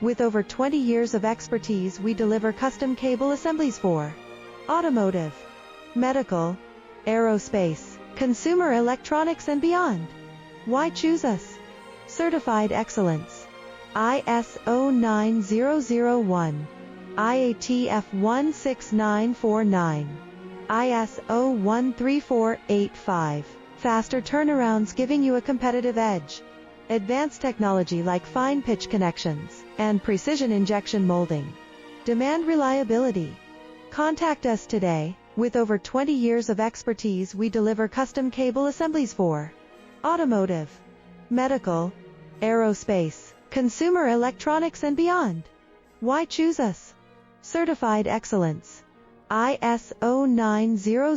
With over 20 years of expertise, we deliver custom cable assemblies for automotive, medical, aerospace, consumer electronics and beyond. Why choose us? Certified excellence. ISO 9001, IATF 16949, ISO 13485. Faster turnarounds giving you a competitive edge. Advanced technology like fine pitch connections and precision injection molding. Demand reliability. Contact us today. With over 20 years of expertise, we deliver custom cable assemblies for automotive, medical, aerospace, consumer electronics and beyond. Why choose us? Certified excellence. ISO 900